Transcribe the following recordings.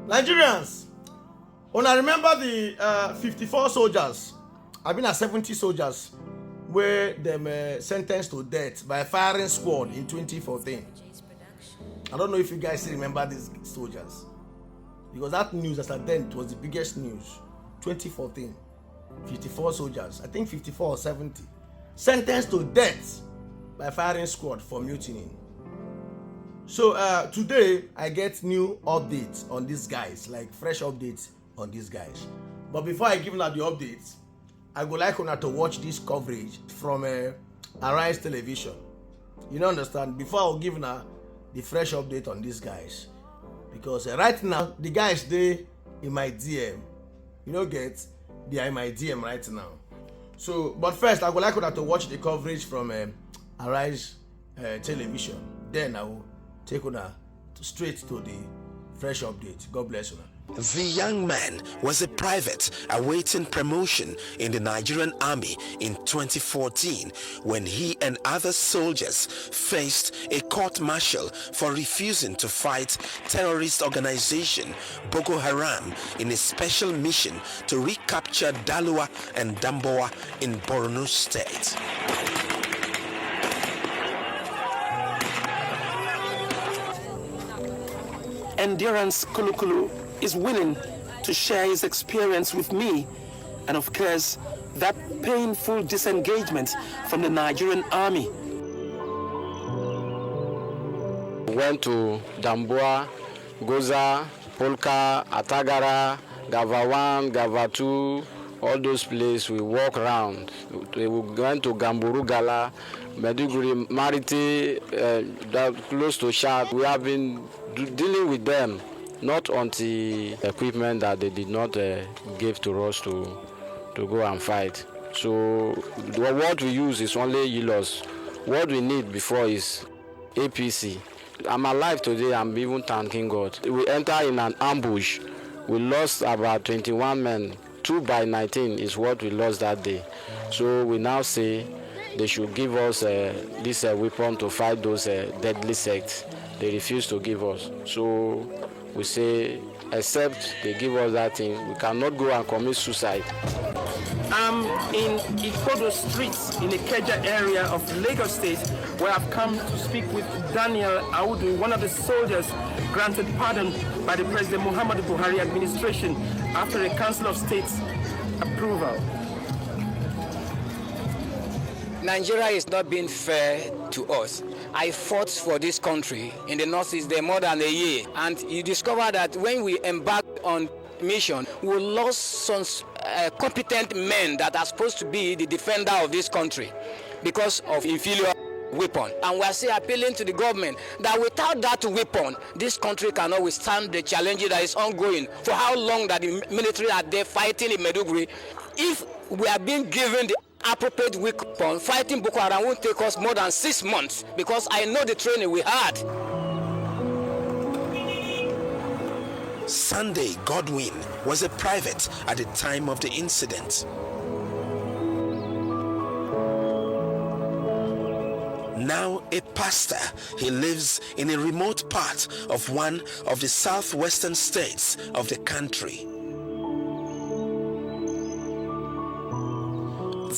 Nigerians, when I remember the 54 soldiers, I've been at 70 soldiers, where them sentenced to death by firing squad in 2014. I don't know if you guys remember these soldiers, because that news as at then was the biggest news. 2014, 54 soldiers, I think 54 or 70, sentenced to death by firing squad for mutiny. So today I get new updates on these guys, like fresh updates on these guys. But before I give you the updates, I would like you to watch this coverage from Arise Television. You know, understand? Before I'll give you the fresh update on these guys, because right now the guys they in my DM. You know, they are in my DM right now. So, but first I would like you to watch the coverage from Arise Television. Then I will take you straight to the fresh update. God bless you. The young man was a private awaiting promotion in the Nigerian army in 2014 when he and other soldiers faced a court-martial for refusing to fight terrorist organization Boko Haram in a special mission to recapture Dalua and Damboa in Borno State. Endurance Kulukulu is willing to share his experience with me, and of course that painful disengagement from the Nigerian army. Went to Damboa, Goza, Polka, Atagara, Gava 1, Gava 2, all those places we walk around. We went to Gamburu Gala, Meduguri, Mariti, close to Shad. We have been dealing with them, not on the equipment that they did not give to us to go and fight. So what we use is only yilos. What we need before is APC. I'm alive today, I'm even thanking God. We enter in an ambush. We lost about 21 men. 2 by 19 is what we lost that day. So we now say they should give us this weapon to fight those deadly sects. They refuse to give us. So we say, except they give us that thing, we cannot go and commit suicide. I'm in Ikodo Street in the Keja area of Lagos State, where I've come to speak with Daniel Audu, one of the soldiers granted pardon by the President Muhammadu Buhari administration after a Council of State's approval. Nigeria is not being fair to us. I fought for this country in the Northeast there more than a year, and you discover that when we embarked on mission, we lost some competent men that are supposed to be the defender of this country because of inferior weapon. And we are still appealing to the government that without that weapon, this country cannot withstand the challenge that is ongoing. For how long that the military are there fighting in Meduguri? If we are being given the appropriate weapon, fighting Boko Haram won't take us more than 6 months, because I know the training we had. Sunday Godwin was a private at the time of the incident. Now a pastor, he lives in a remote part of one of the southwestern states of the country.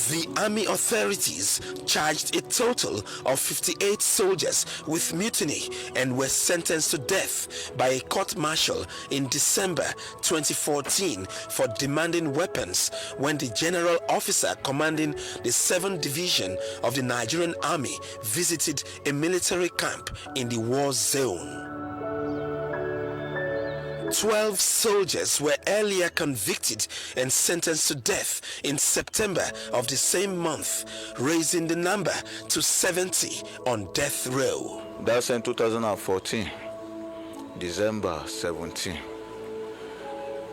The army authorities charged a total of 58 soldiers with mutiny and were sentenced to death by a court-martial in December 2014 for demanding weapons when the general officer commanding the 7th Division of the Nigerian Army visited a military camp in the war zone. 12 soldiers were earlier convicted and sentenced to death in September of the same month, raising the number to 70 on death row. That's in 2014, December 17.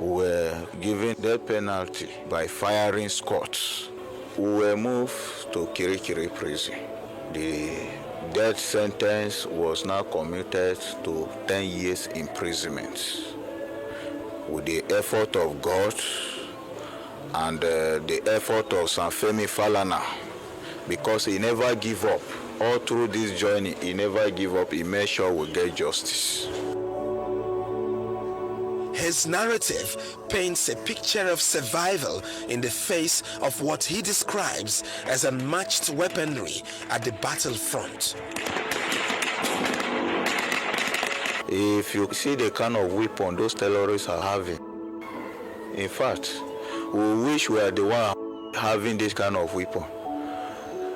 We were given death penalty by firing squads. We were moved to Kirikiri prison. The death sentence was now commuted to 10 years imprisonment. With the effort of God and the effort of Sanfemi Falana, because he never give up. All through this journey, he never give up. He made sure we get justice. His narrative paints a picture of survival in the face of what he describes as unmatched weaponry at the battlefront. If you see the kind of weapon those terrorists are having, in fact, we wish we are the one having this kind of weapon.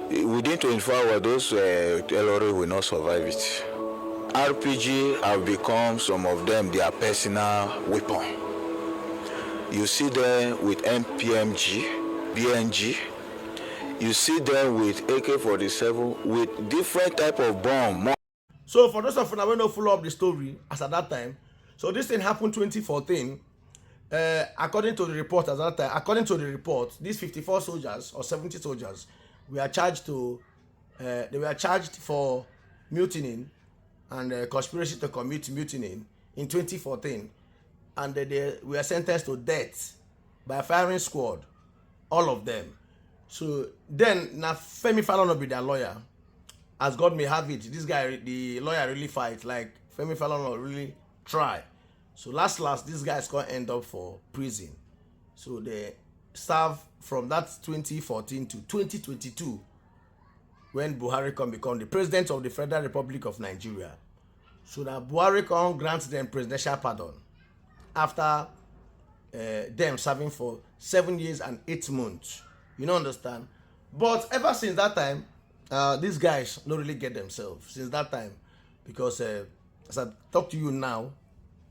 Within 24 hours, those terrorists will not survive it. RPG have become, some of them, their personal weapon. You see them with MPMG, BNG. You see them with AK-47, with different type of bomb. So for those of you who don't follow up the story, as at that time, so this thing happened 2014. According to the report at that time, according to the report, these 54 soldiers or 70 soldiers were charged for mutinying and conspiracy to commit mutiny in 2014, and they were sentenced to death by a firing squad, all of them. So then, now Femi Falana be their lawyer. As God may have it, this guy, the lawyer, really fight. Like Femi Falana really try. So last, this guy's gonna end up for prison. So they serve from that 2014 to 2022, when Buhari can become the president of the Federal Republic of Nigeria. So that Buhari can grant them presidential pardon after them serving for 7 years and 8 months. You don't understand? But ever since that time, these guys don't really get themselves since that time, because as I talk to you now,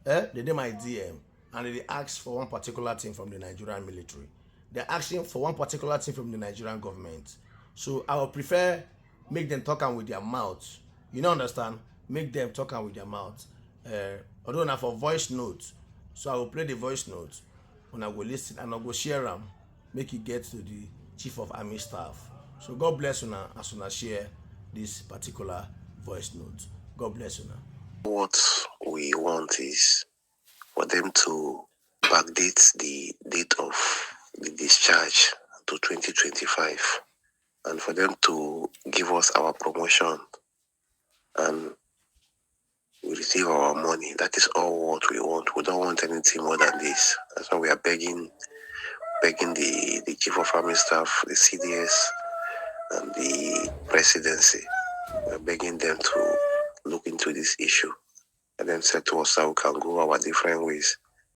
they did my DM and they ask for one particular thing from the Nigerian military. They're asking for one particular thing from the Nigerian government. So I would prefer make them talk with their mouth. You don't understand? Make them talk with their mouth. Although now for voice notes, so I will play the voice notes when I will listen and I will share them, make it get to the Chief of Army Staff. So God bless you now as soon as share this particular voice note. God bless you now. What we want is for them to backdate the date of the discharge to 2025, and for them to give us our promotion and we receive our money. That is all what we want. We don't want anything more than this. That's why we are begging the Chief of Army Staff, the CDS, and the presidency. We're begging them to look into this issue and then say to us that we can go our different ways.